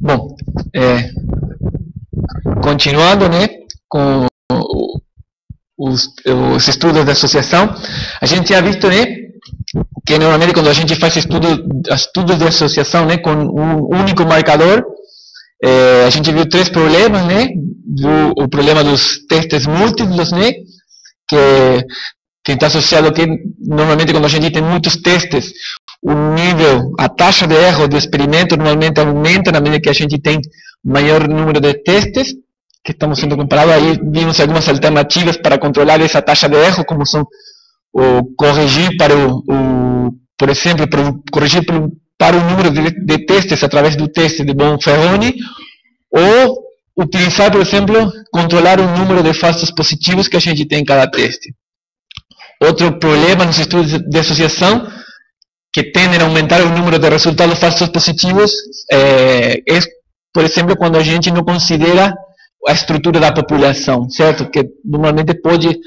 Bom, continuando, né, com os estudos de associação, a gente já visto, né, que normalmente quando a gente faz estudos de associação, né, com um único marcador, a gente viu três problemas, né, o problema dos testes múltiplos, né, que está associado que normalmente quando a gente tem muitos testes, a taxa de erro do experimento normalmente aumenta na medida que a gente tem maior número de testes que estamos sendo comparados. Aí vimos algumas alternativas para controlar essa taxa de erro, como são corrigir por exemplo, corrigir para o número de testes através do teste de Bonferroni, ou utilizar, por exemplo, controlar o número de falsos positivos que a gente tem em cada teste. Outro problema nos estudos de associação, que tendem a aumentar o número de resultados falsos positivos, é, por exemplo, quando a gente não considera a estrutura da população, certo? Que normalmente pode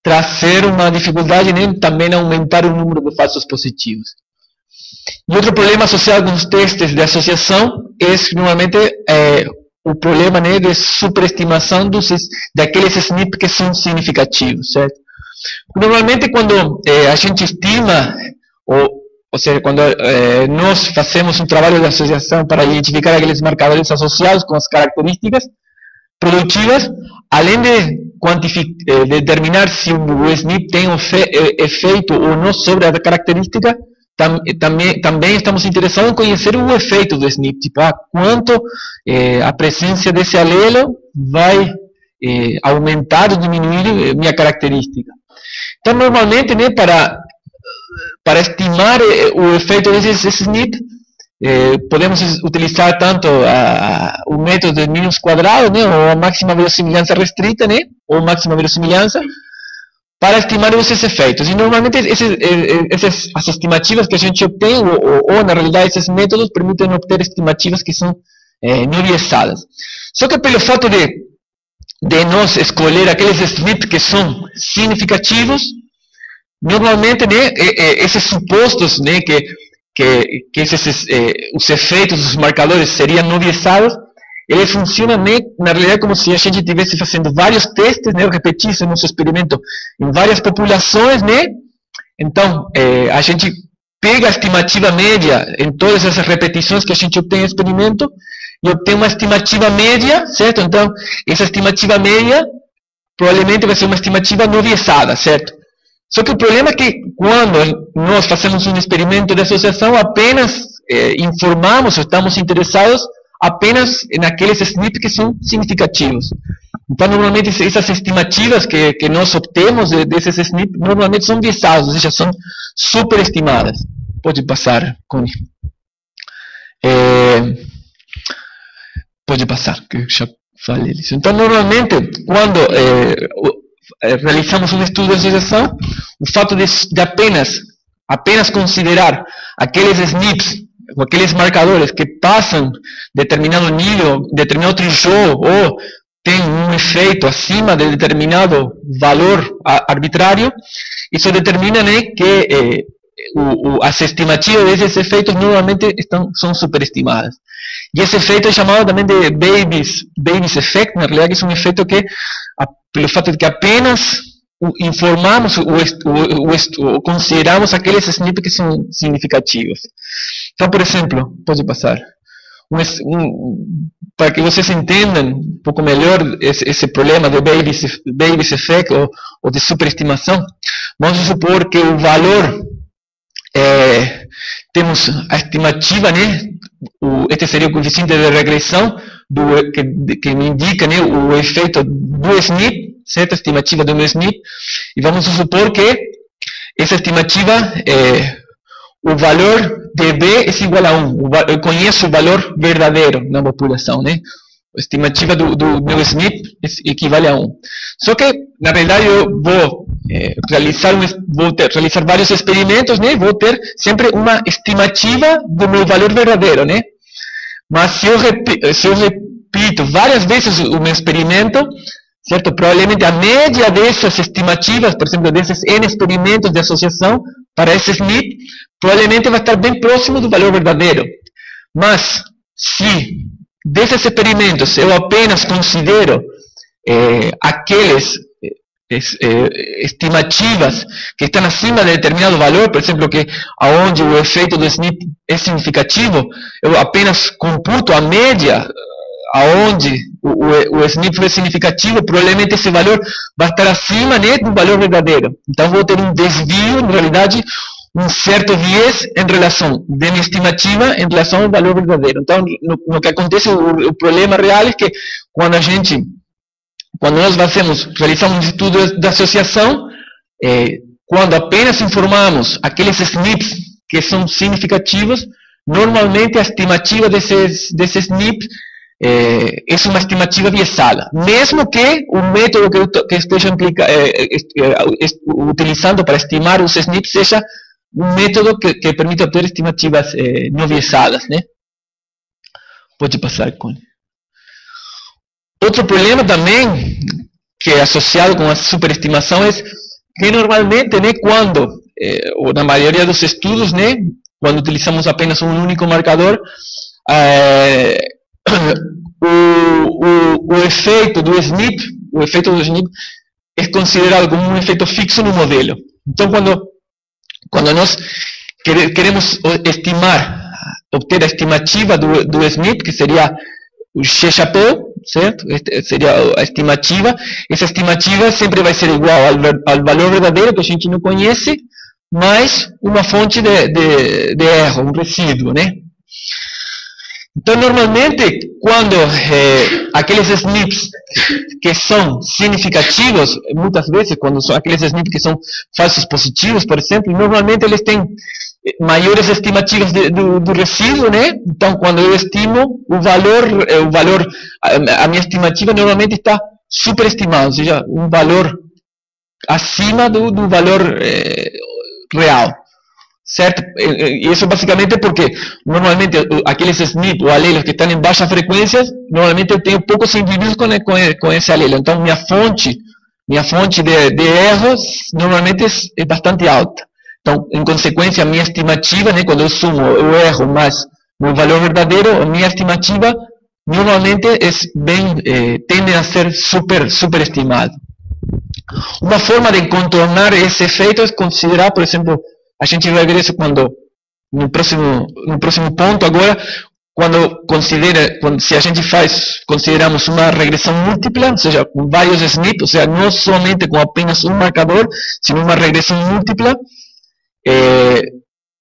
trazer uma dificuldade, né, também aumentar o número de falsos positivos. E outro problema associado com os testes de associação é normalmente o problema, né, de superestimação daqueles SNP que são significativos, certo? Normalmente quando a gente estima, ou seja, quando nós fazemos um trabalho de associação para identificar aqueles marcadores associados com as características produtivas, além de determinar se o SNP tem efeito ou não sobre a característica, também estamos interessados em conhecer o efeito do SNP, tipo, quanto a presença desse alelo vai aumentar ou diminuir minha característica. Então, normalmente, né, para estimar o efeito desse SNP, podemos utilizar tanto o método de mínimos quadrados, né, ou a máxima verossimilhança restrita, né, ou máxima verossimilhança, para estimar esses efeitos. E normalmente essas estimativas que a gente obtém, ou na realidade esses métodos, permitem obter estimativas que são não viesadas. Só que pelo fato de nós escolher aqueles SNP que são significativos, normalmente, né, esses supostos, né, que os efeitos dos marcadores seriam não viesados, eles funcionam, né, na realidade como se a gente estivesse fazendo vários testes, né, repetisse nosso experimento em várias populações, né. Então, a gente pega a estimativa média em todas essas repetições que a gente obtém no experimento e obtém uma estimativa média, certo? Então, essa estimativa média provavelmente vai ser uma estimativa não viesada, certo? Só que o problema é que quando nós fazemos um experimento de associação, apenas informamos, ou estamos interessados apenas naqueles SNP que são significativos. Então, normalmente, essas estimativas que nós obtemos desses SNP, normalmente são viesadas, ou seja, são superestimadas. Pode passar, Connie. Pode passar, que eu já falei isso. Então, normalmente, quando realizamos um estudo de associação, o fato de apenas considerar aqueles SNPs, ou aqueles marcadores que passam determinado nível, determinado threshold, ou tem um efeito acima de determinado valor arbitrário, isso determina, né, que as estimativas desses efeitos normalmente são superestimadas. E esse efeito é chamado também de Bayes effect, na realidade é um efeito que, pelo fato de que apenas informamos ou consideramos aqueles SNP que são significativos. Então, por exemplo, pode passar, para que vocês entendam um pouco melhor esse problema de Bayes effect ou de superestimação, vamos supor que o valor, temos a estimativa, né, este seria o coeficiente de regressão que me indica, né, o efeito do SNP, certo? A estimativa do meu SNP, e vamos supor que essa estimativa, o valor de B é igual a 1, eu conheço o valor verdadeiro na população, né? A estimativa do meu SNP equivale a 1. Só que, na realidade, eu vou realizar vários experimentos, né? Vou ter sempre uma estimativa do meu valor verdadeiro, né? Mas se eu repito várias vezes o meu experimento, certo? Provavelmente a média dessas estimativas, por exemplo, desses N experimentos de associação para esse SNP, provavelmente vai estar bem próximo do valor verdadeiro. Mas, se desses experimentos eu apenas considero aquelas estimativas que estão acima de determinado valor, por exemplo, que aonde o efeito do SNP é significativo, eu apenas computo a média aonde o SNP foi significativo, provavelmente esse valor vai estar acima, né, do valor verdadeiro. Então vou ter um desvio, na realidade, um certo viés em relação da minha estimativa em relação ao valor verdadeiro. Então, no que acontece, o problema real é que quando nós realizamos um estudo de associação, quando apenas informamos aqueles SNPs que são significativos, normalmente a estimativa desses SNPs é uma estimativa viesada, mesmo que o método que esteja utilizando para estimar os SNPs seja um método que permite obter estimativas não viesadas, né? Pode passar, Cone. Outro problema também, que é associado com a superestimação, é que normalmente, né, ou na maioria dos estudos, né, quando utilizamos apenas um único marcador, o efeito do SNP é considerado como um efeito fixo no modelo. Então, quando nós queremos obter a estimativa do SNP, que seria o X-chapéu, certo? Seria a estimativa. Essa estimativa sempre vai ser igual ao valor verdadeiro, que a gente não conhece, mais uma fonte de erro, um resíduo, né? Então, normalmente, quando aqueles SNPs que são significativos, muitas vezes, quando são aqueles SNPs que são falsos positivos, por exemplo, normalmente eles têm maiores estimativas do resíduo, né? Então, quando eu estimo a minha estimativa normalmente está superestimada, ou seja, um valor acima do valor real. Certo? E isso basicamente porque, normalmente, aqueles SNP ou alelos que estão em baixa frequência, normalmente eu tenho poucos indivíduos com esse alelo. Então, minha fonte de erros, normalmente é bastante alta. Então, em consequência, a minha estimativa, né, quando eu sumo o erro mais o valor verdadeiro, a minha estimativa, normalmente, tende a ser superestimada. Uma forma de contornar esse efeito é considerar, por exemplo, a gente vai ver isso no próximo ponto agora, se a gente consideramos uma regressão múltipla, ou seja, com vários SNPs, ou seja, não somente com apenas um marcador, sino uma regressão múltipla.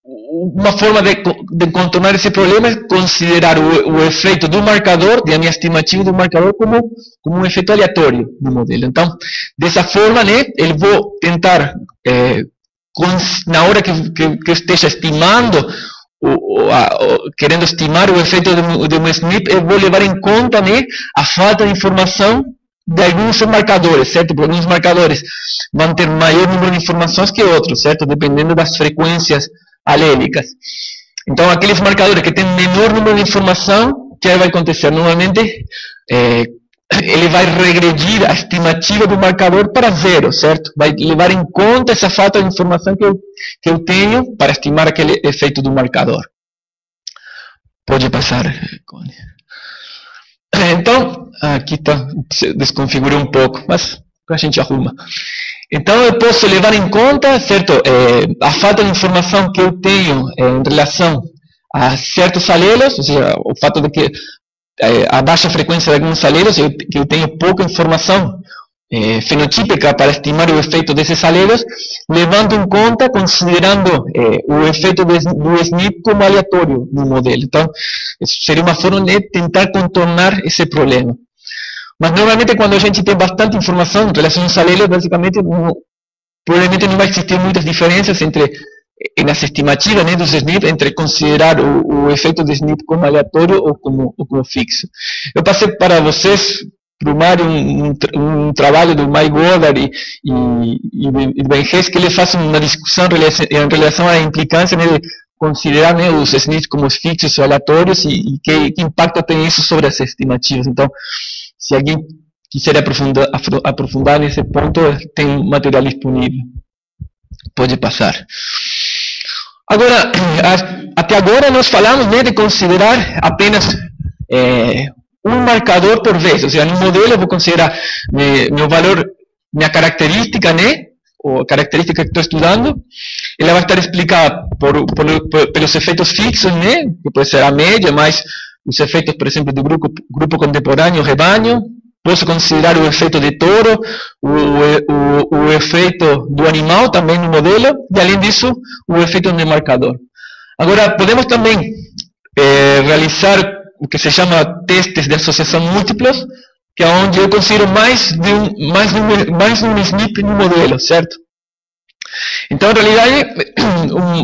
Uma forma de contornar esse problema é considerar o efeito do marcador, da minha estimativa do marcador, como um efeito aleatório no modelo. Então, dessa forma, né, eu vou tentar na hora que eu esteja estimando, querendo estimar o efeito do meu SNP, eu vou levar em conta, né, a falta de informação de alguns marcadores, certo? Porque alguns marcadores vão ter maior número de informações que outros, certo? Dependendo das frequências alélicas. Então, aqueles marcadores que têm menor número de informação, o que vai acontecer? Normalmente, ele vai regredir a estimativa do marcador para zero, certo? Vai levar em conta essa falta de informação que eu tenho para estimar aquele efeito do marcador. Pode passar, Cone. Então, aqui desconfigurei um pouco, mas a gente arruma. Então, eu posso levar em conta, certo, a falta de informação que eu tenho em relação a certos alelos, ou seja, o fato de que a baixa frequência de alguns alelos, que eu tenho pouca informação fenotípica para estimar o efeito desses alelos, levando em conta, considerando o efeito do SNP como aleatório no modelo. Então, isso seria uma forma de tentar contornar esse problema. Mas, normalmente, quando a gente tem bastante informação em relação aos alelos, basicamente, provavelmente não vai existir muitas diferenças nas estimativas, né, dos SNP, entre considerar o efeito do SNP como aleatório ou como fixo. Eu passei para vocês, para o Mário, um trabalho do Mike Goddard e Ben Hess, que eles fazem uma discussão em relação à implicância, né, de considerar, né, os SNPs como fixos ou aleatórios e que impacto tem isso sobre as estimativas. Então, se alguém quiser aprofundar nesse ponto, tem material disponível. Pode passar. Agora, até agora nós falamos, né, de considerar apenas um marcador por vez. Ou seja, no modelo eu vou considerar meu valor, minha característica, né? Ou a característica que estou estudando, ela vai estar explicada pelos efeitos fixos, né? Que pode ser a média, mais os efeitos, por exemplo, do grupo contemporâneo, rebanho. Posso considerar o efeito de touro, o efeito do animal também no modelo, e além disso, o efeito do marcador. Agora, podemos também realizar o que se chama testes de associação múltiplos, que é onde eu considero mais de um SNP no modelo, certo? Então, em realidade,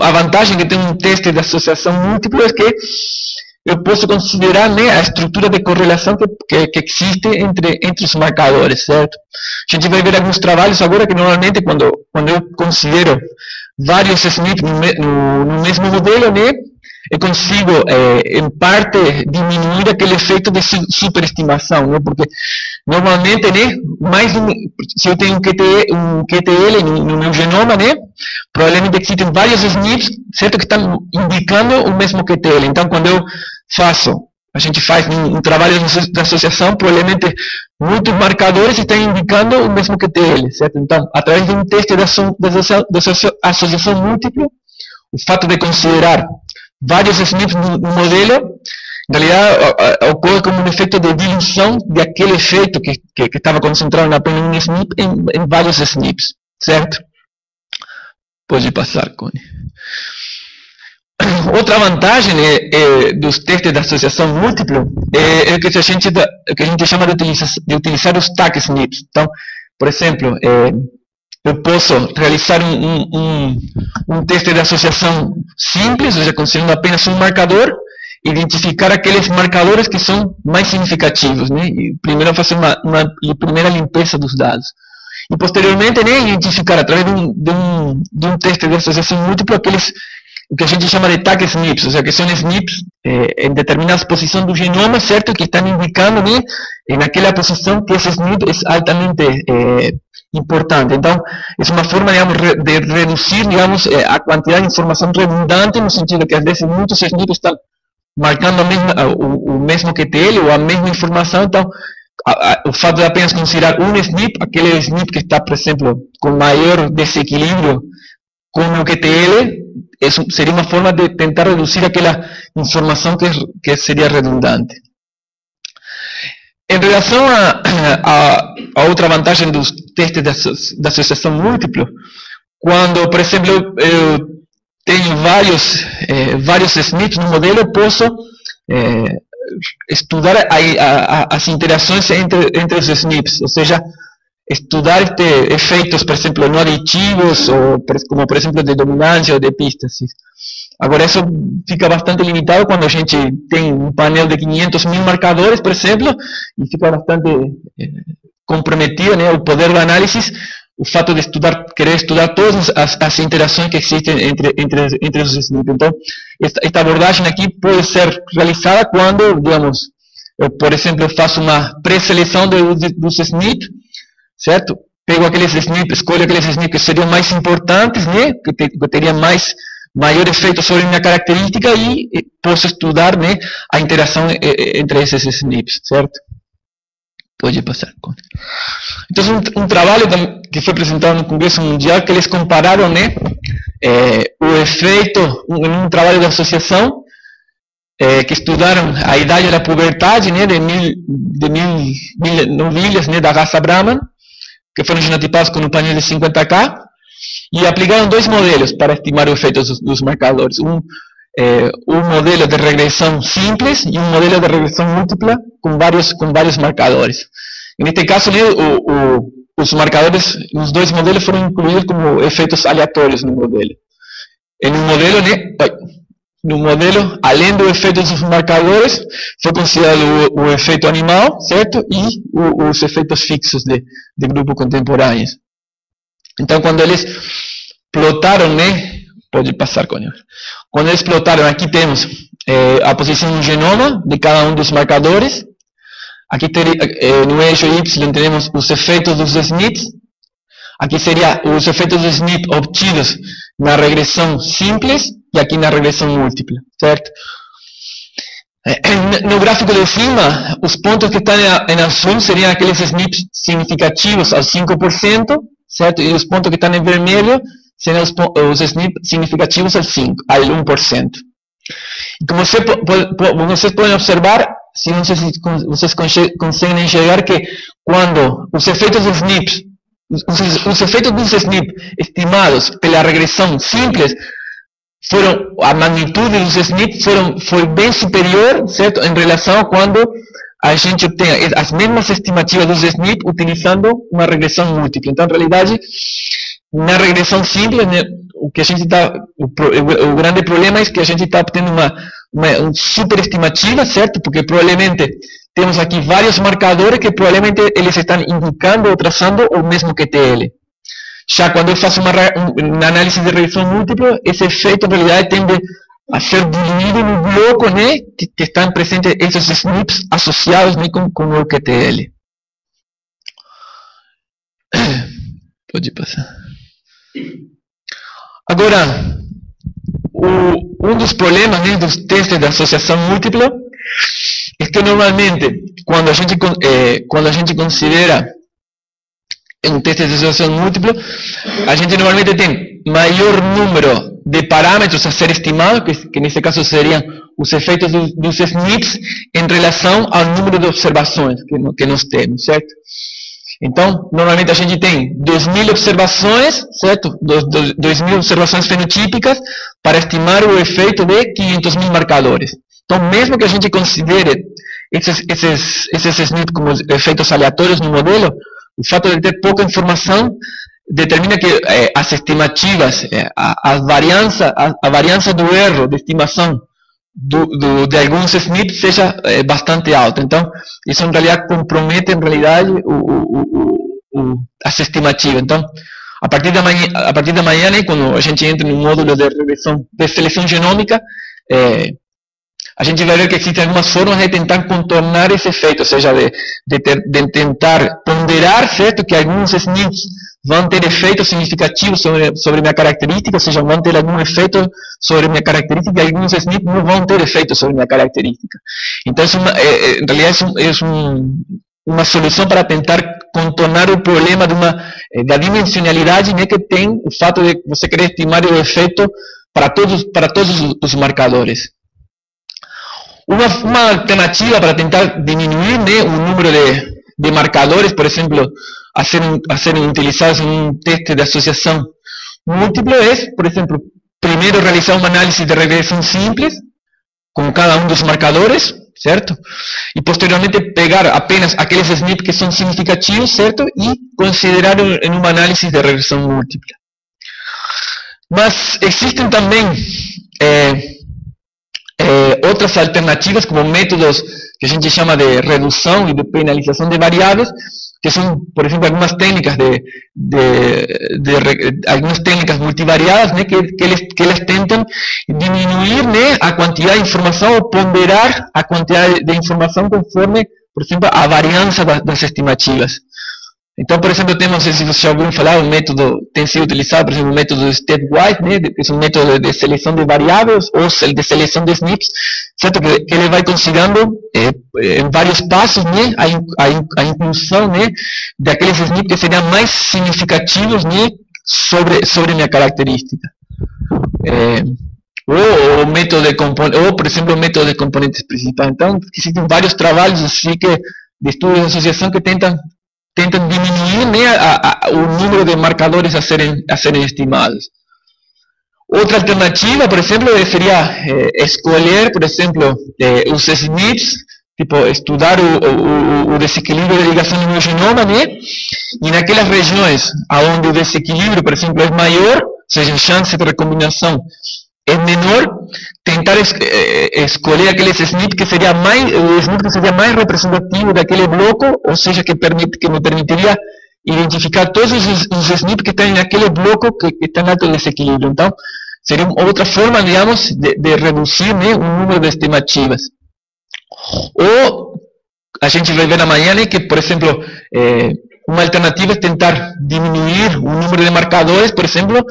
a vantagem que tem um teste de associação múltipla é que eu posso considerar, né, a estrutura de correlação que existe entre os marcadores, certo? A gente vai ver alguns trabalhos agora que normalmente quando eu considero vários SNPs no mesmo modelo, né, eu consigo, em parte, diminuir aquele efeito de superestimação, né, porque normalmente, né, se eu tenho um QTL no meu genoma, né, provavelmente existem vários SNPs, certo, que estão indicando o mesmo QTL. Então, quando a gente faz um trabalho de associação, provavelmente muitos marcadores estão indicando o mesmo QTL, certo? Então, através de um teste de associação múltipla, o fato de considerar vários SNPs no modelo, em realidade, ocorre como um efeito de diluição daquele efeito que estava concentrado apenas em um SNP em vários SNPs, certo? Pode passar, Connie. Outra vantagem dos testes de associação múltipla é que a gente chama de utilizar os tag SNPs. Então, por exemplo, eu posso realizar um teste de associação simples, ou seja, considerando apenas um marcador, identificar aqueles marcadores que são mais significativos, né? E primeiro fazer uma primeira limpeza dos dados. E posteriormente, né, identificar através de um teste de associação múltipla o que a gente chama de tag SNPs, ou seja, que são SNPs em determinada posição do genoma, certo, que estão indicando, né, naquela posição que esse SNP é altamente importante. Então, é uma forma, digamos, de reduzir, digamos, a quantidade de informação redundante, no sentido que às vezes muitos SNPs estão marcando o mesmo QTL ou a mesma informação. Então, o fato de apenas considerar um SNP, aquele SNP que está, por exemplo, com maior desequilíbrio com o QTL, seria uma forma de tentar reduzir aquela informação que seria redundante. Em relação a outra vantagem dos testes de associação múltipla, quando, por exemplo, eu tenho vários SNPs no modelo, eu posso estudar as interações entre os SNPs, ou seja, estudar efeitos, por exemplo, não aditivos, como por exemplo de dominância ou de epístase. Agora, isso fica bastante limitado quando a gente tem um painel de 500.000 marcadores, por exemplo, e fica bastante comprometido, né, o poder do análise, o fato de querer estudar todas as interações que existem entre os SNPs. Então, esta abordagem aqui pode ser realizada quando, digamos, eu, por exemplo, faço uma pré-seleção dos SNPs, certo? Pego aqueles SNPs, escolho aqueles SNPs que seriam mais importantes, né? Que teriam maior efeito sobre minha característica e posso estudar, né, a interação entre esses SNPs, certo? Pode passar. Então, um trabalho que foi apresentado no Congresso Mundial, que eles compararam, né, o efeito, um trabalho de associação, que estudaram a idade da puberdade, né, de mil novilhas, né, da raça Brahman, que foram genotipados com um painel de 50K, e aplicaram dois modelos para estimar o efeito dos marcadores. Um modelo de regressão simples e um modelo de regressão múltipla com vários marcadores. Neste caso, né, os marcadores, os dois modelos foram incluídos como efeitos aleatórios no modelo. No modelo, além do efeito dos marcadores, foi considerado o efeito animal, certo? E os efeitos fixos de grupo contemporâneos. Então, quando eles plotaram, né? Pode passar, Connie. Quando eles plotaram, aqui temos a posição no genoma de cada um dos marcadores. Aqui no eixo Y teremos os efeitos dos SNPs. Aqui seria os efeitos dos SNP obtidos na regressão simples e aqui na regressão múltipla, certo? No gráfico de cima, os pontos que estão em azul seriam aqueles SNPs significativos ao 5%, certo? E os pontos que estão em vermelho seriam os SNPs significativos ao 1%. E como vocês podem observar, se vocês conseguem enxergar que quando os efeitos dos SNPs, os efeitos dos SNPs estimados pela regressão simples, a magnitude dos SNPs foi bem superior, certo, em relação a quando a gente obtém as mesmas estimativas dos SNPs utilizando uma regressão múltipla. Então, em realidade, na regressão simples, né, o grande problema é que a gente está obtendo uma superestimativa, certo? Porque provavelmente temos aqui vários marcadores que provavelmente eles estão indicando ou traçando o mesmo QTL. Já quando eu faço uma análise de regressão múltipla, esse efeito, em realidade, tende a ser diluído no bloco, né, que estão presentes esses SNPs associados, né, com o QTL. Pode passar. Agora, um dos problemas, né, dos testes de associação múltipla é que normalmente, quando a gente considera um teste de associação múltipla, a gente normalmente tem maior número de parâmetros a ser estimados, que nesse caso seriam os efeitos dos SNPs em relação ao número de observações que nós temos, certo? Então, normalmente a gente tem 2.000 observações, certo? 2.000 observações fenotípicas para estimar o efeito de 500.000 marcadores. Então, mesmo que a gente considere esses SNPs como efeitos aleatórios no modelo, o fato de ter pouca informação determina que as estimativas, a variância do erro de estimação de alguns SNPs seja bastante alta. Então, isso em realidade compromete em realidade as estimativas. Então, a partir da manhã, né, quando a gente entra no módulo de seleção genômica, a gente vai ver que existem algumas formas de tentar contornar esse efeito, ou seja, de tentar ponderar, certo, que alguns SNPs vão ter efeitos significativos sobre minha característica, ou seja, vão ter algum efeito sobre minha característica, e alguns SNPs não vão ter efeito sobre minha característica. Então, em realidade, é uma solução para tentar contornar o problema da dimensionalidade, né, que tem o fato de você querer estimar o efeito para todos os marcadores. Uma alternativa para tentar diminuir, né, o número de marcadores, por exemplo, a serem utilizados em um teste de associação múltipla é, por exemplo, primeiro realizar uma análise de regressão simples com cada um dos marcadores, certo? E posteriormente pegar apenas aqueles SNPs que são significativos, certo? E considerar em uma análise de regressão múltipla. Mas existem também outras alternativas, como métodos que a gente chama de redução e de penalização de variáveis, que são, por exemplo, algumas técnicas algumas técnicas multivariadas, né, que elas tentam diminuir, né, a quantidade de informação ou ponderar a quantidade de informação conforme, por exemplo, a variância das estimativas. Então, por exemplo, temos, não sei se vocês já ouviram falar, um método tem sido utilizado, por exemplo, o método Statewide, né, que é um método de seleção de variáveis ou de seleção de SNPs, certo? Que ele vai considerando em vários passos, né, a inclusão, né, daqueles SNPs que seriam mais significativos, né, sobre minha característica. Ou método de ou, por exemplo, o método de componentes principais. Então, existem vários trabalhos assim, de estudos de associação que tentam diminuir, né, o número de marcadores a serem estimados. Outra alternativa, por exemplo, seria escolher, por exemplo, os SNPs, tipo, estudar o desequilíbrio de ligação no meu genoma, né, e naquelas regiões onde o desequilíbrio, por exemplo, é maior, ou seja, a chance de recombinação é menor, tentar escolher aqueles SNPs que seria mais representativo daquele bloco, ou seja, que me permitiria identificar todos os SNPs que estão naquele bloco que está em alto desequilíbrio. Então, seria outra forma, digamos, de reduzir, né, o número de estimativas. Ou a gente vai ver amanhã, né, que, por exemplo, uma alternativa é tentar diminuir o número de marcadores, por exemplo,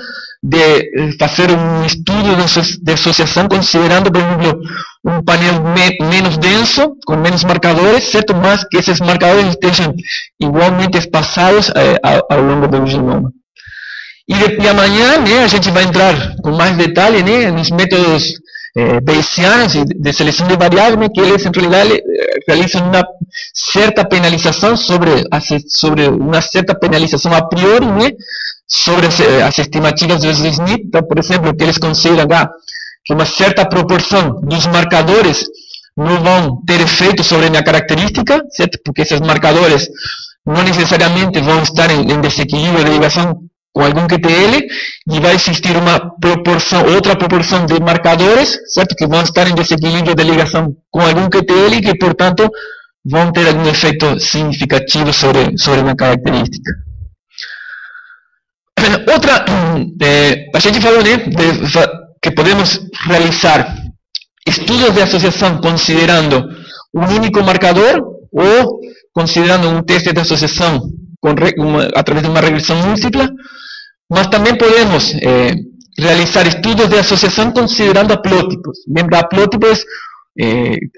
de hacer un estudio de asociación considerando, por ejemplo, un panel menos denso, con menos marcadores, ¿cierto? Más que esos marcadores estén igualmente espaciados a lo largo del genoma. Y amanhã, a gente vai entrar com mais detalhe, nos métodos bayesianos e de seleção de variáveis, que eles, em realidade, realizam uma certa penalização sobre uma certa penalização a priori, sobre as estimativas dos SNP. Então, por exemplo, que eles consideram que uma certa proporção dos marcadores não vão ter efeito sobre a minha característica, certo? Porque esses marcadores não necessariamente vão estar em desequilíbrio de ligação com algum QTL, e vai existir outra proporção de marcadores, certo? Que vão estar em desequilíbrio de ligação com algum QTL, e que, portanto, vão ter algum efeito significativo sobre uma característica. A gente falou, que podemos realizar estudos de associação considerando um único marcador, ou considerando um teste de associação através de uma regressão múltipla, mas também podemos realizar estudos de associação considerando haplótipos. Lembra, haplótipos,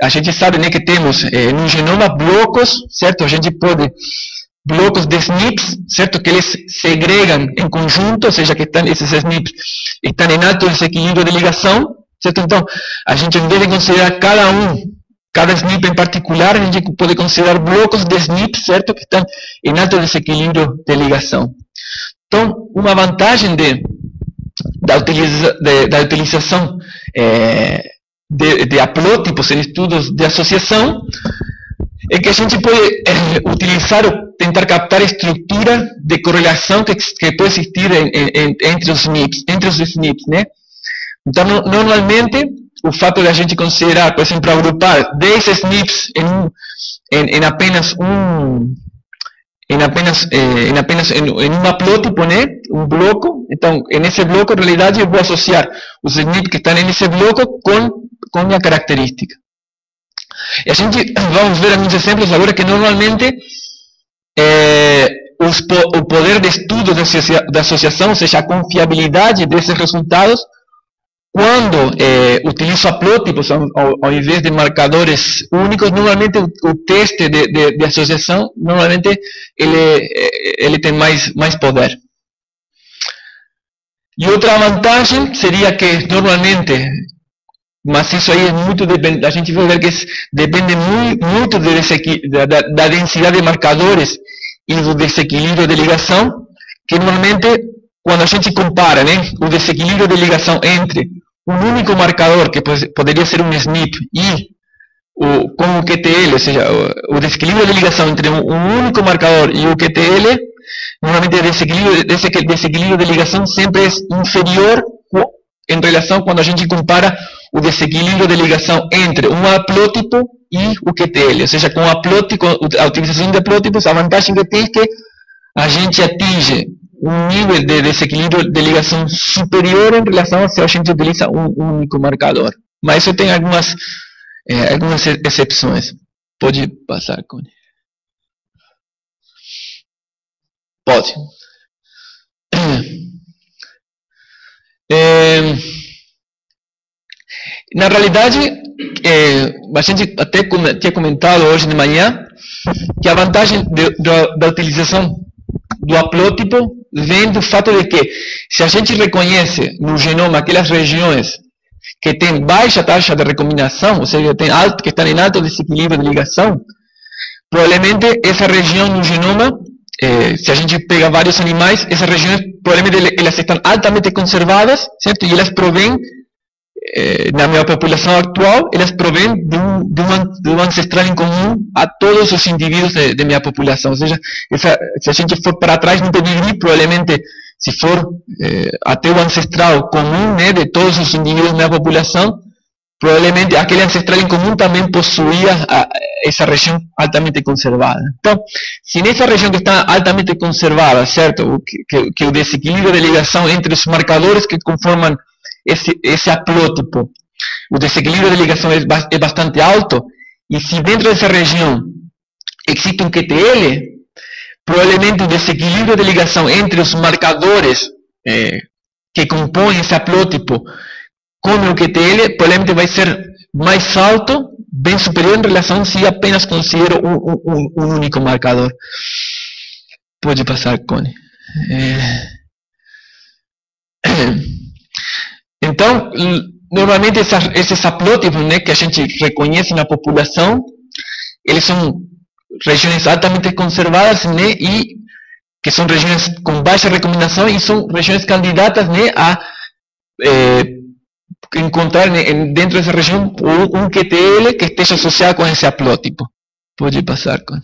a gente sabe, que temos no genoma blocos, certo? A gente pode, blocos de SNPs, certo? Que eles segregam em conjunto, ou seja, que esses SNPs estão em alto desequilíbrio de ligação, certo? Então, a gente, em vez de considerar cada SNP em particular, a gente pode considerar blocos de SNPs, certo? Que estão em alto desequilíbrio de ligação. Então, uma vantagem da utilização de haplótipos em estudos de associação é que a gente pode utilizar ou tentar captar a estrutura de correlação que pode existir entre os SNPs, Então, normalmente, o fato de a gente considerar, por exemplo, agrupar 10 SNPs em apenas um haplótipo, um bloco. Então, nesse bloco, em realidade, eu vou associar os SNPs que estão nesse bloco com minha característica. E a gente vamos ver alguns exemplos agora que normalmente o poder de estudo da associação, ou seja, a confiabilidade desses resultados, quando utilizo haplótipos ao invés de marcadores únicos, normalmente o teste de associação, normalmente ele tem mais poder. E outra vantagem seria que normalmente, mas isso aí é muito dependente, a gente vai ver que depende muito da densidade de marcadores e do desequilíbrio de ligação, que normalmente, quando a gente compara, o desequilíbrio de ligação entre um único marcador, que poderia ser um SNP, e com o QTL, ou seja, o desequilíbrio de ligação entre um único marcador e o QTL, normalmente esse desequilíbrio de ligação sempre é inferior em relação quando a gente compara o desequilíbrio de ligação entre um haplótipo e o QTL. Ou seja, com a utilização de haplótipos, a vantagem que tem é que a gente atinge um nível de desequilíbrio de ligação superior em relação a se a gente utiliza um único marcador. Mas isso tem algumas exceções. Pode passar, Cone. Pode. Na realidade, a gente até tinha comentado hoje de manhã que a vantagem da utilização do haplótipo vem do fato de que, se a gente reconhece no genoma aquelas regiões que têm baixa taxa de recombinação, ou seja, que estão em alto desequilíbrio de ligação, provavelmente essa região no genoma, se a gente pega vários animais, essas regiões provavelmente elas estão altamente conservadas, certo? E elas provêm, na minha população atual, elas provêm de um ancestral em comum a todos os indivíduos de minha população. Ou seja, se a gente for para trás no pedigree, provavelmente, se for até o ancestral comum, de todos os indivíduos da minha população, provavelmente aquele ancestral em comum também possuía essa região altamente conservada. Então, se nessa região que está altamente conservada, certo, que o desequilíbrio de ligação entre os marcadores que conformam esse haplótipo, o desequilíbrio de ligação é bastante alto, e se dentro dessa região existe um QTL, provavelmente o desequilíbrio de ligação entre os marcadores que compõem esse haplótipo com o QTL provavelmente vai ser mais alto, bem superior em relação se apenas considero um único marcador. Pode passar, Connie. Então, normalmente esses haplótipos, né, que a gente reconhece na população, eles são regiões altamente conservadas, né, e que são regiões com baixa recomendação e são regiões candidatas, né, a encontrar, né, dentro dessa região um QTL que esteja associado com esse haplótipo. Pode passar, Connie.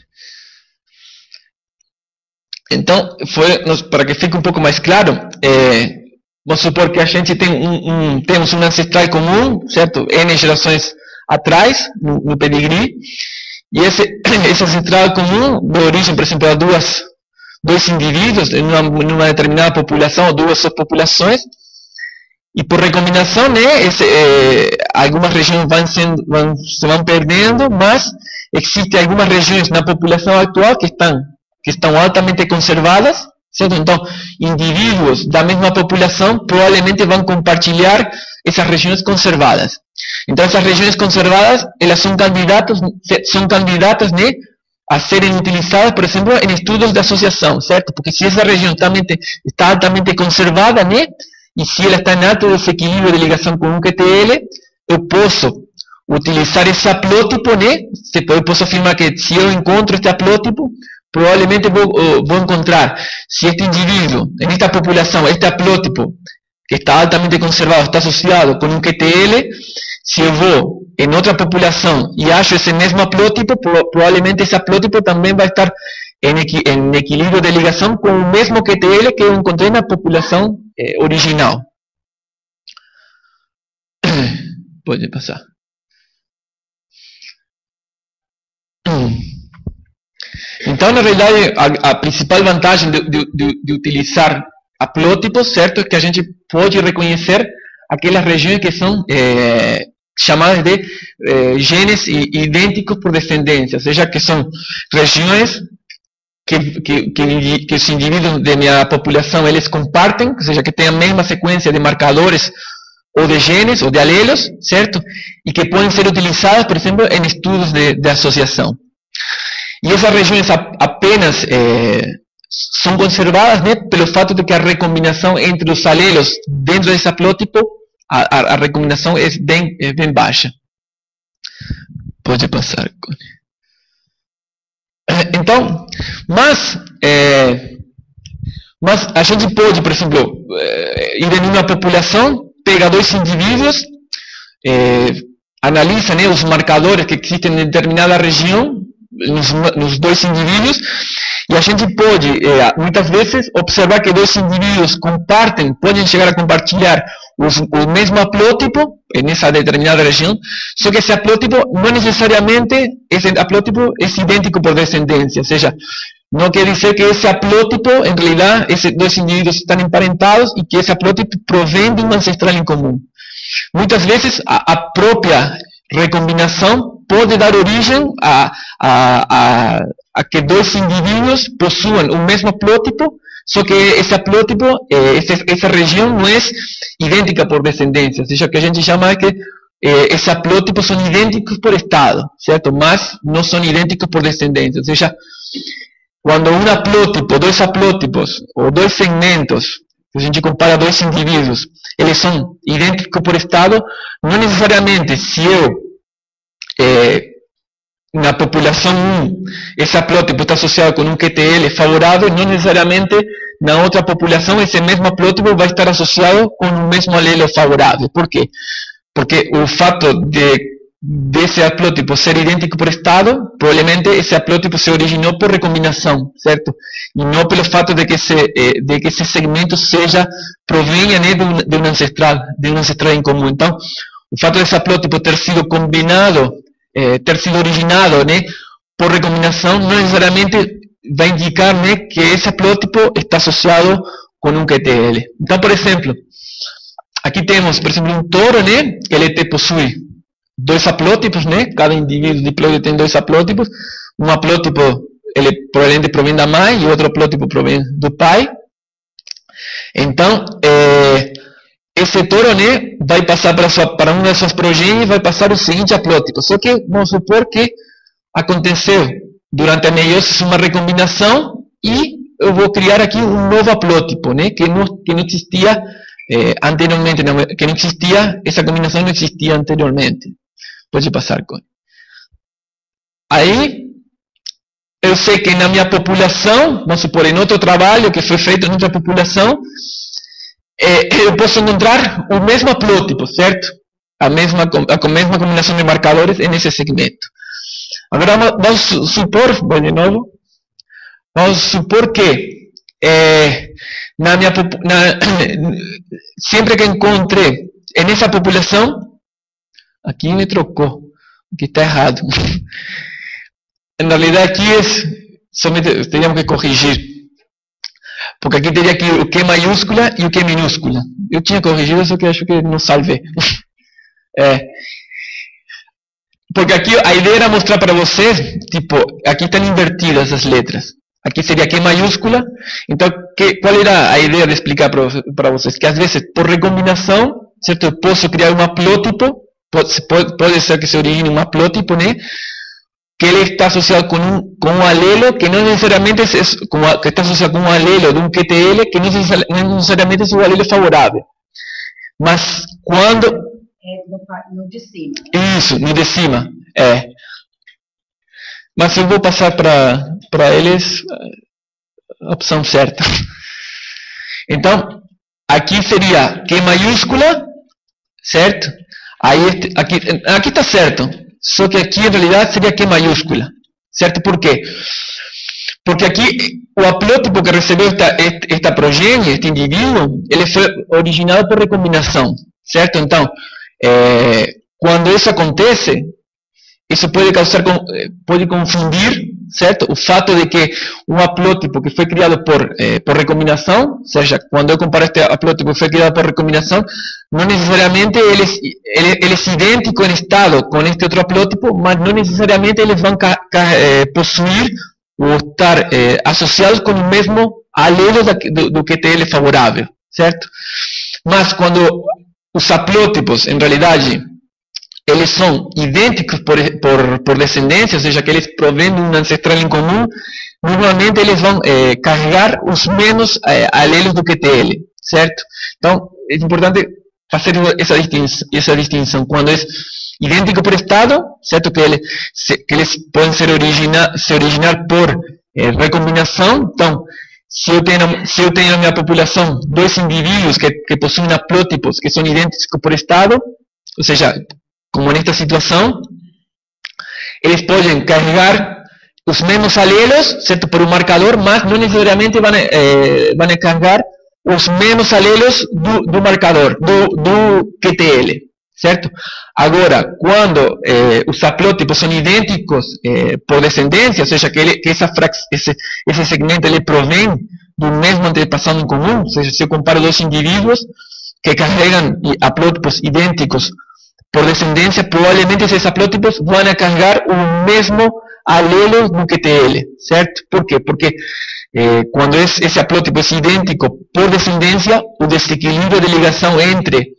Então, para que fique um pouco mais claro, vamos supor que a gente tem temos um ancestral comum, certo? N gerações atrás, no pedigree, e esse ancestral comum deu origem, por exemplo, a dois indivíduos em uma determinada população, ou duas subpopulações, e por recombinação, né, algumas regiões se vão perdendo, mas existem algumas regiões na população atual que estão altamente conservadas, certo? Então, indivíduos da mesma população provavelmente vão compartilhar essas regiões conservadas. Então, essas regiões conservadas, elas são candidatas, né, a serem utilizadas, por exemplo, em estudos de associação, certo? Porque se essa região está altamente conservada, né, e se ela está em alto desequilíbrio de ligação com um QTL, eu posso utilizar esse haplótipo, né? Eu posso afirmar que se eu encontro este haplótipo, provavelmente vou encontrar, se este indivíduo, en esta população, este haplótipo, que está altamente conservado, está associado com um QTL, se eu vou em outra população e acho esse mesmo haplótipo, provavelmente esse haplótipo também vai estar em equilíbrio de ligação com o mesmo QTL que eu encontrei na população original. Pode passar. Então, na verdade, a principal vantagem de utilizar haplótipos, certo, é que a gente pode reconhecer aquelas regiões que são chamadas de genes idênticos por descendência, ou seja, que são regiões que os indivíduos de minha população eles compartem, ou seja, que têm a mesma sequência de marcadores ou de genes ou de alelos, certo? E que podem ser utilizadas, por exemplo, em estudos de associação. E essas regiões apenas são conservadas, né, pelo fato de que a recombinação entre os alelos dentro desse haplótipo, a recombinação é bem baixa. Pode passar. Então, mas a gente pode, por exemplo, ir em uma população, pega dois indivíduos, analisa, né, os marcadores que existem em determinada região, nos dois indivíduos, e a gente pode, muitas vezes, observar que dois indivíduos podem chegar a compartilhar o mesmo haplótipo nessa determinada região, só que esse haplótipo não necessariamente, esse haplótipo é idêntico por descendência, ou seja, não quer dizer que esse haplótipo, em realidade, esses dois indivíduos estão emparentados e que esse haplótipo provém de um ancestral em comum. Muitas vezes, a própria recombinação pode dar origem a que dois indivíduos possuam o mesmo haplótipo, só que esse haplótipo, essa região não é idêntica por descendência, ou seja, que a gente chama que esses haplótipos são idênticos por estado, certo? Mas não são idênticos por descendência, ou seja, quando um haplótipo, dois haplótipos, ou dois segmentos, se a gente compara dois indivíduos, eles são idênticos por estado, não necessariamente se eu, na população 1, esse haplótipo está associado com um QTL favorável, não necessariamente na outra população esse mesmo haplótipo vai estar associado com o mesmo alelo favorável. Por quê? Porque o fato desse haplótipo ser idêntico por estado, provavelmente esse haplótipo se originou por recombinação, certo? E não pelo fato de que esse segmento provenha, né, de um ancestral em comum. Então, o fato desse haplótipo ter sido combinado, ter sido originado, né, por recombinação, não necessariamente vai indicar, né, que esse haplótipo está associado com um QTL. Então, por exemplo, aqui temos, por exemplo, um touro, né, que ele possui dois haplótipos, né, cada indivíduo diploide tem dois haplótipos, um haplótipo ele provavelmente provém da mãe e outro haplótipo provém do pai. Então, esse toro, né, vai passar para uma das suas progênies e vai passar o seguinte haplótipo. Só que vamos supor que aconteceu durante a meiose uma recombinação e eu vou criar aqui um novo haplótipo, né, que não existia anteriormente, que não existia, essa combinação não existia anteriormente. Pode passar, Cone. Aí, eu sei que na minha população, vamos supor, em outro trabalho que foi feito em outra população, eu posso encontrar o mesmo haplótipo, certo? A mesma combinação de marcadores nesse segmento. Agora, vamos supor, vou de novo, vamos supor que sempre que encontre nessa população, aqui me trocou, aqui está errado. Em realidade aqui somente teríamos que corrigir, porque aqui teria aqui o Q maiúscula e o Q minúscula. Eu tinha corrigido, só que acho que não salvei. Porque aqui a ideia era mostrar para vocês, tipo, aqui estão invertidas as letras. Aqui seria Q maiúscula. Então, qual era a ideia de explicar para vocês? Que às vezes, por recombinação, certo, eu posso criar um haplótipo, pode ser que se origine um haplótipo, né? Que ele está asociado com um alelo que não necessariamente que está associado com um alelo de um QTL que não necessariamente é o alelo favorável. Mas quando... no de cima. Isso, no de cima. Mas eu vou passar para eles a opção certa. Então, aqui seria Q maiúscula, certo? Aí aqui está certo. Só que aqui, em realidade, seria Q maiúscula. Certo? Por quê? Porque aqui, o haplótipo que recebeu esta progênie, este indivíduo, ele foi originado por recombinação. Certo? Então, quando isso acontece, isso pode confundir, certo? O fato de que um haplótipo que foi criado por recombinação, ou seja, quando eu comparo este haplótipo que foi criado por recombinação, não necessariamente eles idênticos em estado com este outro haplótipo, mas não necessariamente eles vão possuir ou estar associados com o mesmo alelo do QTL favorável, certo? Mas quando os haplótipos, em realidade, eles são idênticos por descendência, ou seja, que eles provêm de um ancestral em comum, normalmente eles vão carregar os menos alelos do QTL, certo? Então, é importante fazer essa distinção. Quando é idêntico por estado, certo? Que eles podem se originar por recombinação. Então, se eu tenho na minha população dois indivíduos que possuem haplótipos que são idênticos por estado, ou seja, como nesta situação, eles podem carregar os mesmos alelos, certo, por um marcador, mas não necessariamente vão carregar os mesmos alelos do marcador, do QTL, certo? Agora, quando os haplótipos são idênticos por descendência, ou seja, que esse segmento ele provém do mesmo antepassado em comum, ou seja, se eu comparo dois indivíduos que carregam haplótipos idênticos por descendência, provavelmente esses haplótipos vão carregar o mesmo alelo do QTL, certo? Por quê? Porque quando esse haplótipo é idêntico por descendência, o desequilíbrio de ligação entre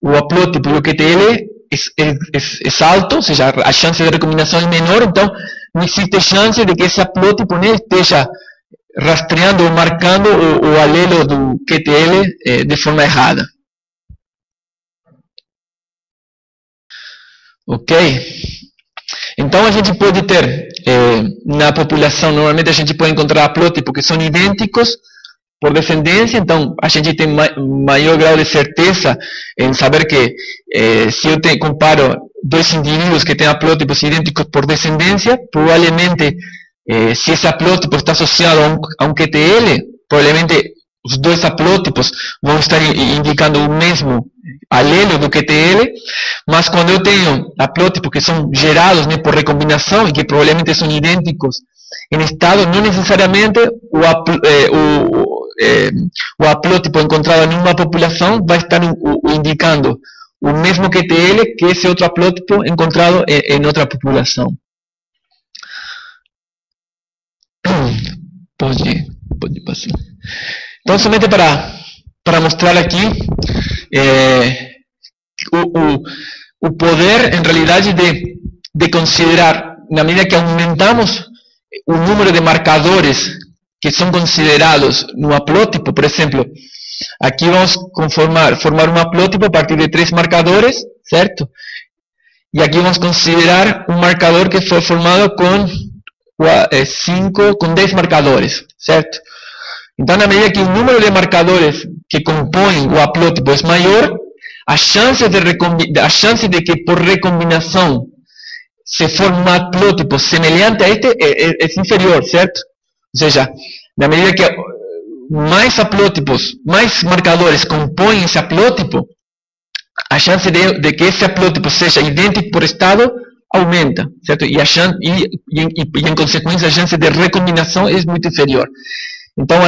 o haplótipo e o QTL é alto, ou seja, a chance de recombinação é menor, então não existe chance de que esse haplótipo, né, esteja rastreando ou marcando o alelo do QTL de forma errada. Ok? Então a gente pode ter, na população, normalmente a gente pode encontrar haplótipos que são idênticos por descendência, então a gente tem maior grau de certeza em saber que se eu comparo dois indivíduos que têm haplótipos idênticos por descendência, provavelmente se esse haplótipo está associado a um QTL, provavelmente os dois haplótipos vão estar indicando o mesmo alelo do QTL, mas quando eu tenho haplótipos que são gerados, né, por recombinação e que provavelmente são idênticos em estado, não necessariamente o haplótipo encontrado em uma população vai estar indicando o mesmo QTL que esse outro haplótipo encontrado em outra população. Pode passar. Então, somente para para mostrar aqui o poder, em realidade, de considerar, na medida que aumentamos o número de marcadores que são considerados no haplótipo, por exemplo, aqui vamos formar um haplótipo a partir de 3 marcadores, certo? E aqui vamos considerar um marcador que foi formado com 10 marcadores, certo? Então, na medida que o número de marcadores que compõem o haplótipo é maior, a chance de que por recombinação se forme um haplótipo semelhante a este é inferior, certo? Ou seja, na medida que mais haplótipos, mais marcadores compõem esse haplótipo, a chance de que esse haplótipo seja idêntico por estado aumenta, certo? E em consequência a chance de recombinação é muito inferior. Então,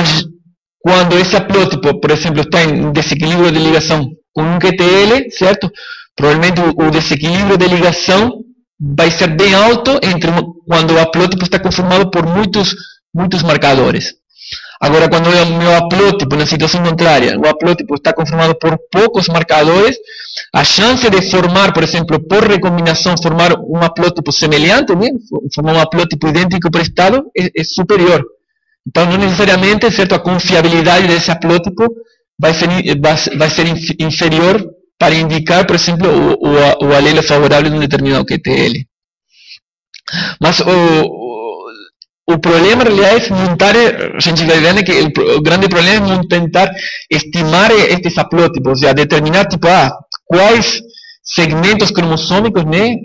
quando esse haplótipo, por exemplo, está em desequilíbrio de ligação com um QTL, certo? Provavelmente o desequilíbrio de ligação vai ser bem alto quando o haplótipo está conformado por muitos marcadores. Agora, quando o meu haplótipo, na situação contrária, o haplótipo está conformado por poucos marcadores, a chance de formar, por exemplo, por recombinação, formar um haplótipo semelhante, né? Formar um haplótipo idêntico por estado, é superior. Então, não necessariamente, certo, a confiabilidade desse haplótipo vai ser inferior para indicar, por exemplo, o alelo favorável de um determinado QTL. Mas o problema, em realidade, é montar, a gente vai vendo que o grande problema é tentar estimar estes haplótipos, ou seja, determinar, tipo, quais segmentos cromossômicos, né,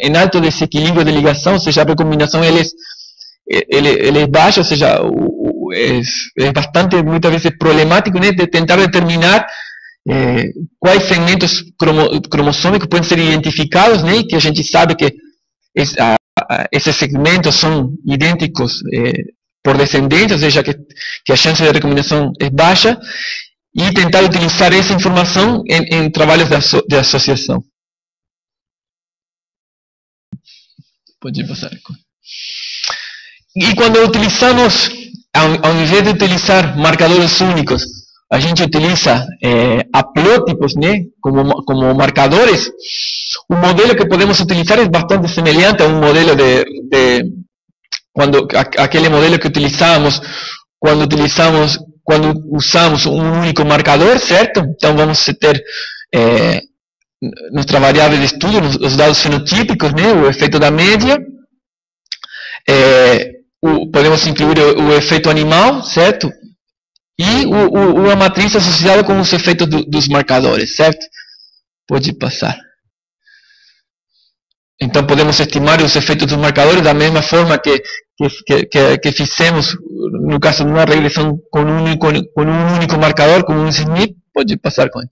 em alto desequilíbrio de ligação, ou seja, a recombinação ele é baixa, ou seja, é bastante, muitas vezes, problemático, né, de tentar determinar quais segmentos cromossômicos podem ser identificados, né, que a gente sabe que esses segmentos são idênticos por descendência, ou seja, que a chance de recombinação é baixa, e tentar utilizar essa informação em trabalhos de associação. Pode passar. E quando utilizamos, ao invés de utilizar marcadores únicos, a gente utiliza haplótipos, né, como marcadores, o modelo que podemos utilizar é bastante semelhante a um modelo aquele modelo que utilizamos quando usamos um único marcador, certo? Então vamos ter nuestra variável de estudo, os dados fenotípicos, né, o efeito da média, podemos incluir o efeito animal, certo? E uma matriz associada com os efeitos dos marcadores, certo? Pode passar. Então podemos estimar os efeitos dos marcadores da mesma forma que fizemos no caso de uma regressão com um único marcador, com um SNP. Pode passar com ele.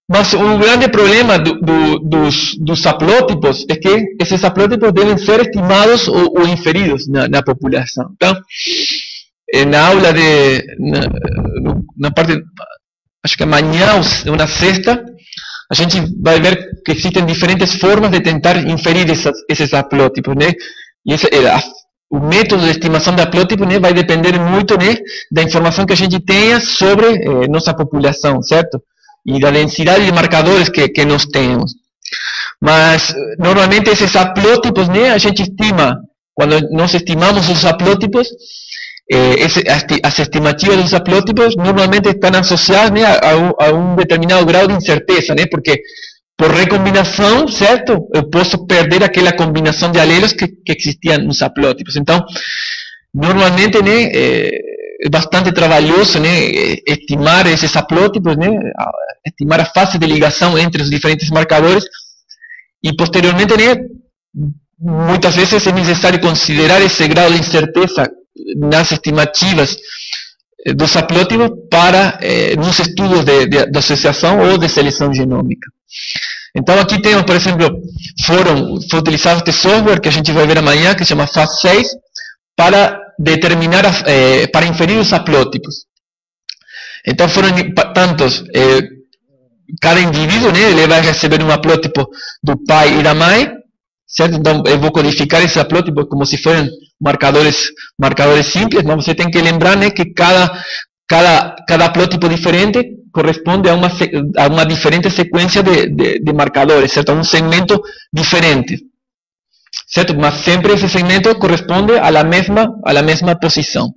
Mas o grande problema dos haplótipos é que esses haplótipos devem ser estimados ou inferidos na população. Então, na aula na parte, acho que amanhã ou na sexta, a gente vai ver que existem diferentes formas de tentar inferir esses haplótipos, né? E o método de estimação de haplótipos, né, vai depender muito, né, da informação que a gente tenha sobre nossa população, certo? E da densidade de marcadores que nós temos. Mas, normalmente, esses haplótipos, né, a gente estima, quando nós estimamos os haplótipos, as estimativas dos haplótipos normalmente estão associadas, né, a um determinado grau de incerteza, né, porque por recombinação, certo, eu posso perder aquela combinação de alelos que existiam nos haplótipos. Então, normalmente, né, é bastante trabalhoso, né, estimar esses haplótipos, né, estimar a fase de ligação entre os diferentes marcadores, e posteriormente, né, muitas vezes é necessário considerar esse grau de incerteza nas estimativas dos haplótipos para nos estudos de associação ou de seleção genômica. Então aqui temos, por exemplo, foi utilizado este software que a gente vai ver amanhã, que se chama FAST6, para determinar, para inferir os haplótipos. Então foram tantos, cada indivíduo, né, ele vai receber um haplótipo do pai e da mãe, certo? Então eu vou codificar esse haplótipo como se fossem marcadores simples, mas você tem que lembrar, né, que cada haplótipo diferente corresponde a uma diferente sequência de marcadores, certo? A um segmento diferente, certo? Mas sempre esse segmento corresponde à mesma posição.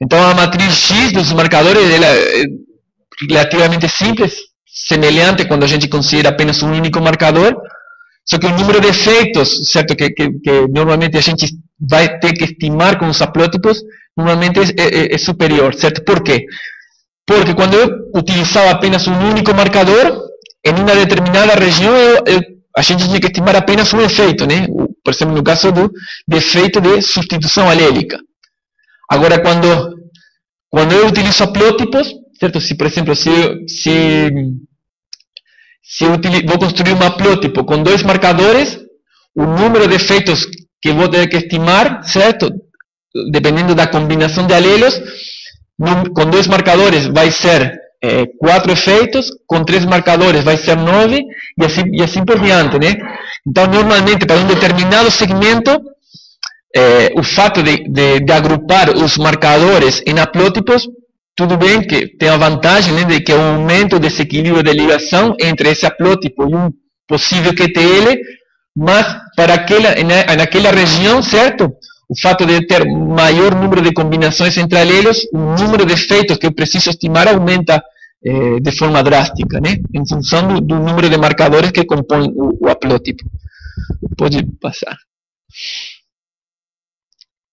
Então, a matriz X dos marcadores ela é relativamente simples, semelhante quando a gente considera apenas um único marcador, só que o número de efeitos, certo? Que normalmente a gente vai ter que estimar com os haplótipos, normalmente é superior, certo? Por quê? Porque quando eu utilizava apenas um único marcador, em uma determinada região, a gente tinha que estimar apenas um efeito, né? Por exemplo, no caso do efeito de substituição alélica. Agora, quando eu utilizo haplótipos, certo? Se, por exemplo, se eu vou construir um haplótipo com dois marcadores, o número de efeitos que vou ter que estimar, certo? Dependendo da combinação de alelos, com dois marcadores vai ser 4 efeitos, com 3 marcadores vai ser 9, e assim por diante, né? Então, normalmente, para um determinado segmento, o fato de agrupar os marcadores em haplótipos, tudo bem que tem a vantagem, né, de que aumenta o desequilíbrio de ligação entre esse haplótipo e um possível QTL, mas naquela região, certo? O fato de ter maior número de combinações entre alelos, o número de efeitos que eu preciso estimar aumenta de forma drástica, né? Em função do número de marcadores que compõem o haplótipo. Pode passar.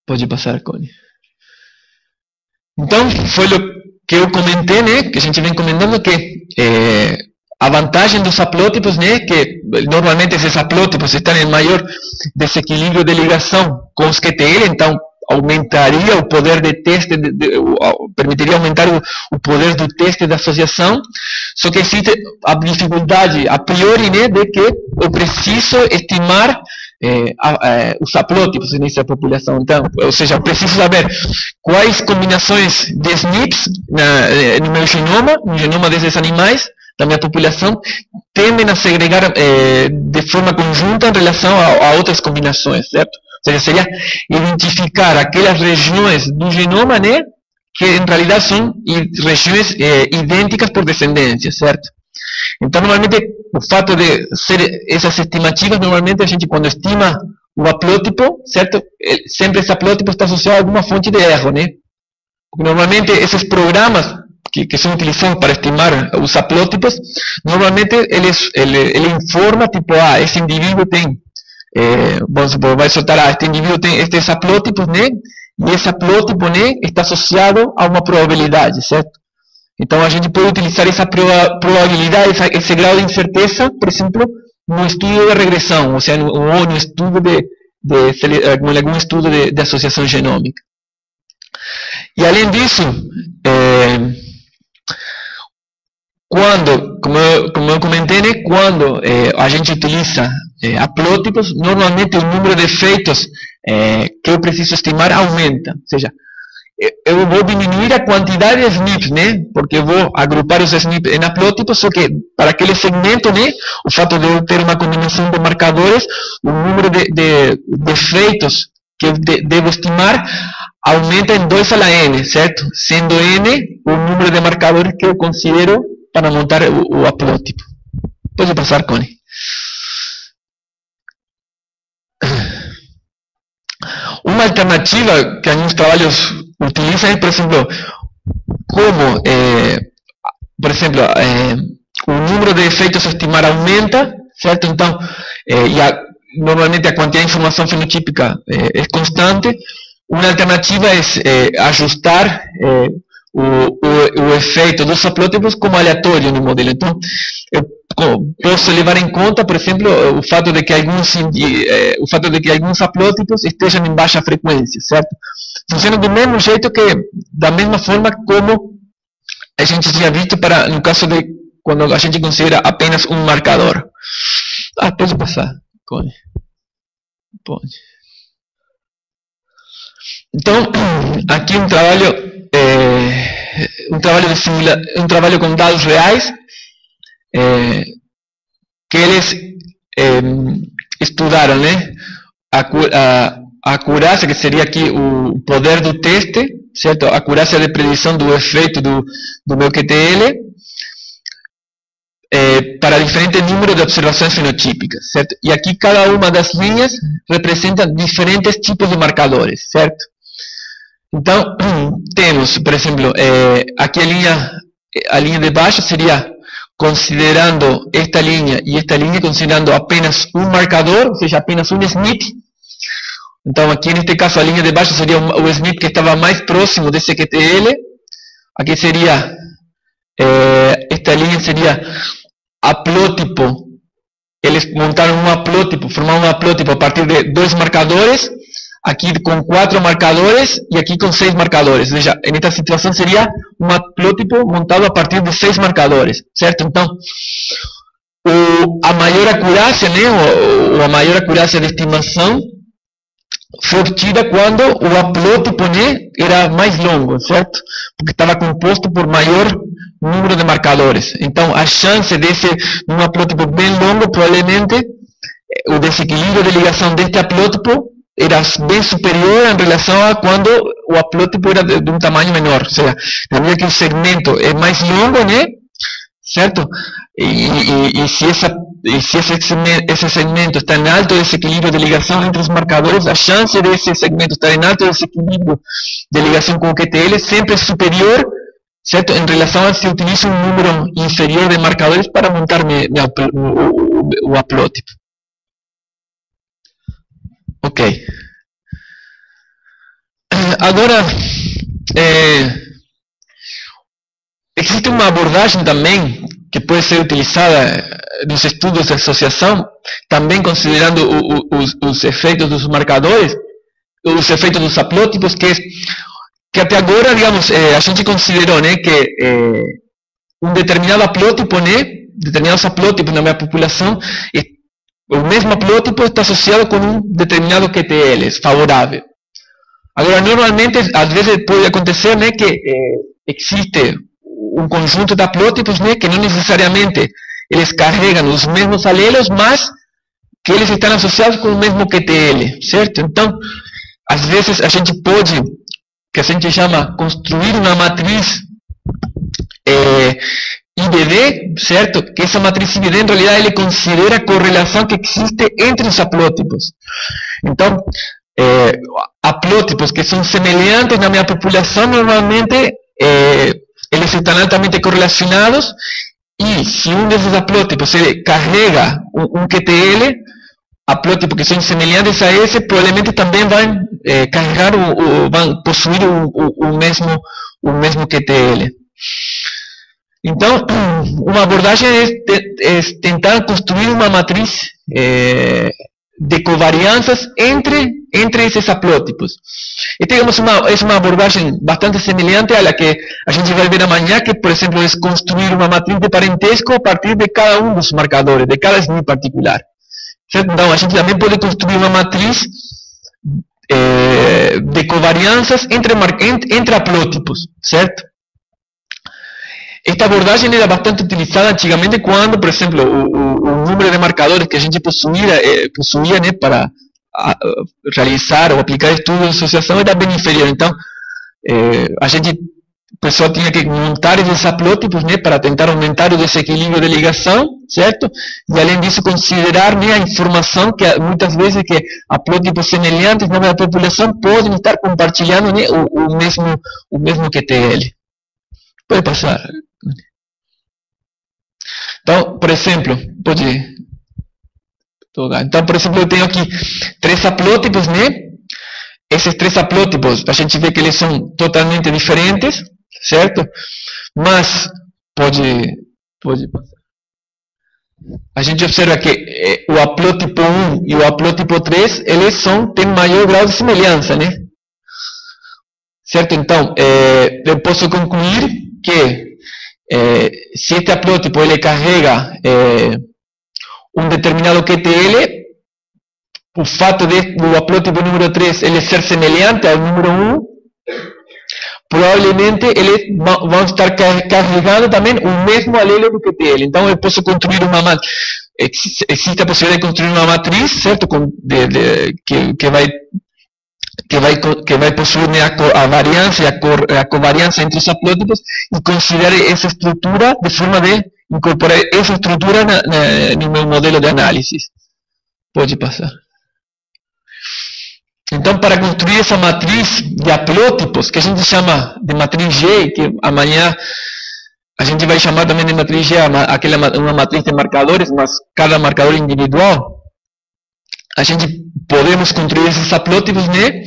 Pode passar, Connie. Então, foi o que eu comentei, né? Que a gente vem comentando, que a vantagem dos haplótipos, né? Que normalmente esses haplótipos estão em maior desequilíbrio de ligação com os QTL, então aumentaria o poder de teste, permitiria aumentar o poder do teste de associação, só que existe a dificuldade a priori, né, de que eu preciso estimar os haplótipos nessa população. Então, ou seja, eu preciso saber quais combinações de SNPs no meu genoma, no genoma desses animais, da minha população, tendem a segregar de forma conjunta em relação a outras combinações, certo? Ou seja, seria identificar aquelas regiões do genoma, né, que em realidade são regiões idênticas por descendência, certo? Então, normalmente, o fato de ser essas estimativas, normalmente a gente, quando estima o haplótipo, certo? Sempre esse haplótipo está associado a alguma fonte de erro, né? Porque normalmente esses programas que são utilizados para estimar os haplótipos, normalmente ele informa, tipo, esse indivíduo tem, vamos supor, vai soltar, este indivíduo tem estes haplótipos, né? E esse haplótipo, né, está associado a uma probabilidade, certo? Então, a gente pode utilizar essa probabilidade, esse grau de incerteza, por exemplo, no estudo de regressão, ou seja, no estudo algum estudo de associação genômica. E, além disso, como eu comentei, né, quando a gente utiliza haplótipos, normalmente o número de efeitos que eu preciso estimar aumenta, ou seja, eu vou diminuir a quantidade de SNPs, né? Porque eu vou agrupar os SNPs em haplótipos, só que para aquele segmento, né? O fato de eu ter uma combinação de marcadores, o número de efeitos que eu devo estimar aumenta em 2 a la n, certo? Sendo n o número de marcadores que eu considero para montar o haplótipo. Pode passar, Connie. Uma alternativa que alguns trabalhos utilizam é, por exemplo, como, por exemplo, o número de efeitos a estimar aumenta, certo? Então, normalmente a quantidade de informação fenotípica é constante. Uma alternativa é ajustar o efeito dos haplótipos como aleatório no modelo. Então, eu posso levar em conta, por exemplo, o fato de que alguns haplótipos estejam em baixa frequência, certo? Funciona do mesmo jeito da mesma forma como a gente tinha visto no caso de quando a gente considera apenas um marcador. Pode passar, Connie. Pode. Então, aqui um trabalho com dados reais, que eles estudaram, né, a acurácia, que seria aqui o poder do teste, certo? A acurácia de predição do efeito do meu QTL para diferentes números de observações fenotípicas, certo? E aqui cada uma das linhas representa diferentes tipos de marcadores, certo? Então, temos, por exemplo, aqui a linha de baixo seria considerando esta linha e esta linha, considerando apenas um marcador, ou seja, apenas um SNP. Então, aqui neste caso, a linha de baixo seria o SNP que estava mais próximo desse QTL. Aqui seria, esta linha seria haplótipo. Eles montaram um haplótipo, formaram um haplótipo a partir de 2 marcadores, aqui com 4 marcadores e aqui com 6 marcadores. Ou seja, nesta situação seria um haplótipo montado a partir de 6 marcadores, certo? Então, a maior acurácia, né, ou a maior acurácia de estimação foi obtida quando o haplótipo, né, era mais longo, certo? Porque estava composto por maior número de marcadores. Então, a chance desse um haplótipo bem longo, provavelmente, o desequilíbrio de ligação deste haplótipo era bem superior em relação a quando o haplótipo era de um tamanho menor. Ou seja, na medida que o segmento é mais longo, né, certo? E se esse segmento está em alto desequilíbrio de ligação entre os marcadores, a chance desse segmento estar em alto desequilíbrio de ligação com o QTL sempre é superior, certo? Em relação a se utiliza um número inferior de marcadores para montar o haplótipo. Ok. Agora, existe uma abordagem também que pode ser utilizada nos estudos de associação, também considerando os efeitos dos marcadores, os efeitos dos haplótipos, que até agora, digamos, a gente considerou, né, que um determinado haplótipo, né, determinados haplótipos na minha população, o mesmo haplótipo está associado com um determinado QTL favorável. Agora, normalmente, às vezes pode acontecer, né, que existe um conjunto de haplótipos, né, que não necessariamente eles carregam os mesmos alelos, mas que eles estão associados com o mesmo QTL, certo? Então, às vezes a gente pode, que a gente chama, construir uma matriz IBD, certo? Que essa matriz IBD, em realidade, ele considera a correlação que existe entre os haplótipos. Então, haplótipos que são semelhantes na minha população, normalmente, eles estão altamente correlacionados, e se um desses haplótipos ele carrega um QTL, haplótipos que são semelhantes a esse, provavelmente também vão carregar vão possuir o mesmo QTL. Então, uma abordagem é tentar construir uma matriz de covarianças entre esses haplótipos. E temos uma abordagem bastante semelhante à que a gente vai ver amanhã, que, por exemplo, é construir uma matriz de parentesco a partir de cada um dos marcadores, de cada SNP particular. Certo? Então, a gente também pode construir uma matriz de covarianças entre haplótipos, certo? Esta abordagem era bastante utilizada antigamente quando, por exemplo, o número de marcadores que a gente possuía, né, para realizar ou aplicar estudos de associação era bem inferior. Então, o pessoal tinha que montar esses haplótipos, né, para tentar aumentar o desequilíbrio de ligação, certo? E, além disso, considerar, né, a informação que muitas vezes que haplótipos semelhantes na população podem estar compartilhando, né, o mesmo QTL. Pode passar. Então, por exemplo, então, por exemplo, eu tenho aqui 3 haplótipos, né? Esses 3 haplótipos, a gente vê que eles são totalmente diferentes, certo? Mas, pode passar. A gente observa que o haplótipo 1 e o haplótipo 3, eles têm maior grau de semelhança, né? Certo? Então, eu posso concluir que se este haplótipo ele carrega um determinado QTL, o fato do haplótipo número 3 ele ser semelhante ao número 1, provavelmente eles vão estar carregando também o mesmo alelo do QTL. Então, eu posso construir uma matriz. Existe a possibilidade de construir uma matriz, certo? Que que vai possuir, né, a variância e a covariância entre os haplótipos, e considere essa estrutura de forma de incorporar essa estrutura no meu modelo de análise. Pode passar. Então, para construir essa matriz de haplótipos, que a gente chama de matriz G, que amanhã a gente vai chamar também de matriz G, uma matriz de marcadores, mas cada marcador individual, a gente podemos construir esses haplótipos, né?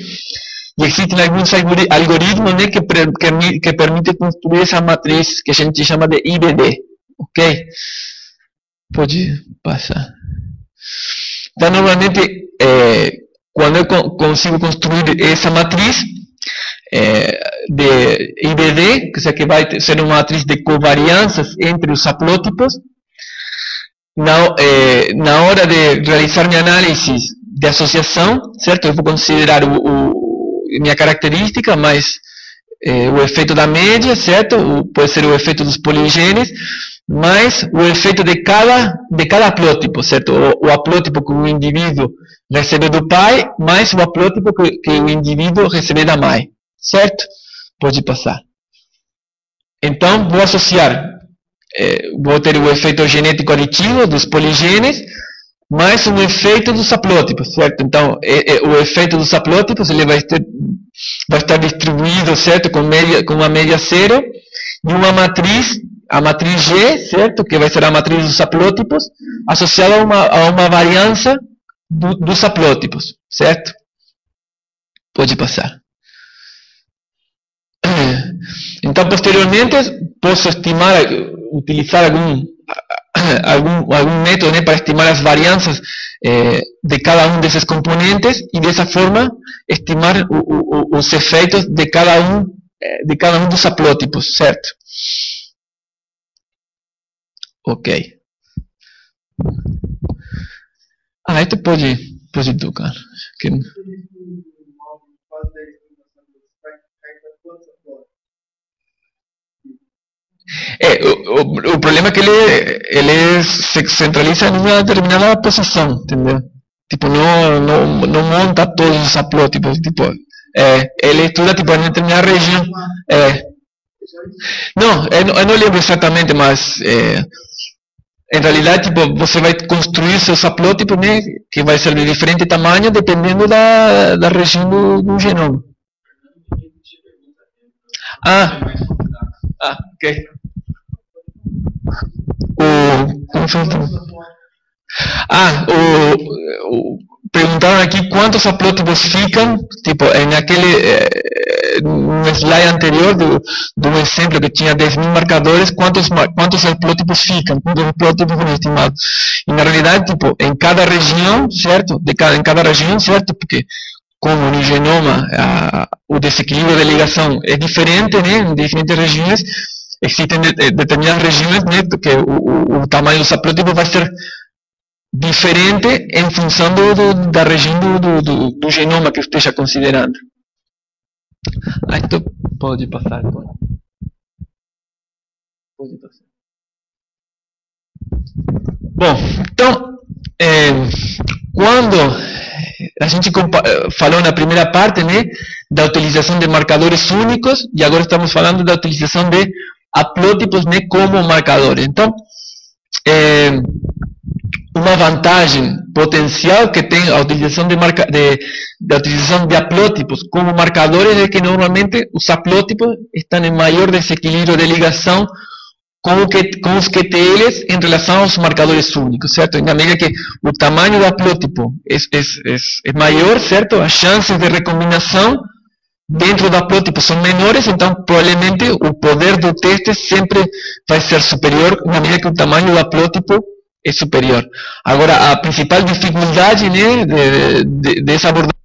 E existem alguns algoritmos, né, que permitem construir essa matriz que a gente chama de IBD, ok? Pode passar. Então, normalmente, quando eu consigo construir essa matriz de IBD, que vai ser uma matriz de covariâncias entre os haplótipos, na hora de realizar minha análise de associação, certo? Eu vou considerar minha característica, mais o efeito da média, certo? Pode ser o efeito dos poligenes, mais o efeito de cada haplótipo, certo? O haplótipo que o indivíduo recebe do pai, mais o haplótipo que o indivíduo recebe da mãe, certo? Pode passar. Então, vou associar, vou ter o efeito genético aditivo dos poligenes, mais o efeito dos haplótipos, certo? Então, o efeito dos haplótipos, ele vai estar distribuído, certo? Com uma média zero, e uma matriz, a matriz G, certo? Que vai ser a matriz dos haplótipos, associada a uma variância dos haplótipos, certo? Pode passar. Então, posteriormente, posso estimar, utilizar algum método, né, para estimar as variâncias de cada um desses componentes, e dessa forma estimar os efeitos de cada um dos haplótipos, certo? Ok. Esto pode tocar. O problema é que ele se centraliza em uma determinada posição, entendeu? Tipo, não monta todos os haplótipos, tipo, ele estuda tipo em determinada região. Não, eu não lembro exatamente, mas em realidade, tipo, você vai construir seus haplótipos, né, que vai ser de diferente tamanho dependendo da região do genoma. Ok. Perguntaram aqui quantos haplótipos ficam, tipo, no slide anterior do exemplo que tinha 10.000 marcadores, quantos haplótipos ficam, quantos haplótipos foram estimados. E na realidade, tipo, em cada região, certo? Em cada região, certo? Porque como no genoma o desequilíbrio de ligação é diferente, né, em diferentes regiões, existem determinadas regiões, né, que o tamanho dos haplótipos vai ser diferente em função da região do genoma que esteja considerando. Esto pode passar. Pode passar. Bom, então, quando a gente falou na primeira parte, né, da utilização de marcadores únicos, e agora estamos falando da utilização de haplótipos, né, como marcadores. Então, uma vantagem potencial que tem a utilização de haplótipos como marcadores é que normalmente os haplótipos estão em maior desequilíbrio de ligação com os QTLs em relação aos marcadores únicos, certo? Na medida que o tamanho do haplótipo é maior, certo? As chances de recombinação dentro do haplótipo são menores, então provavelmente o poder do teste sempre vai ser superior na medida que o tamanho do haplótipo é superior. Agora, a principal dificuldade, né, dessa abordagem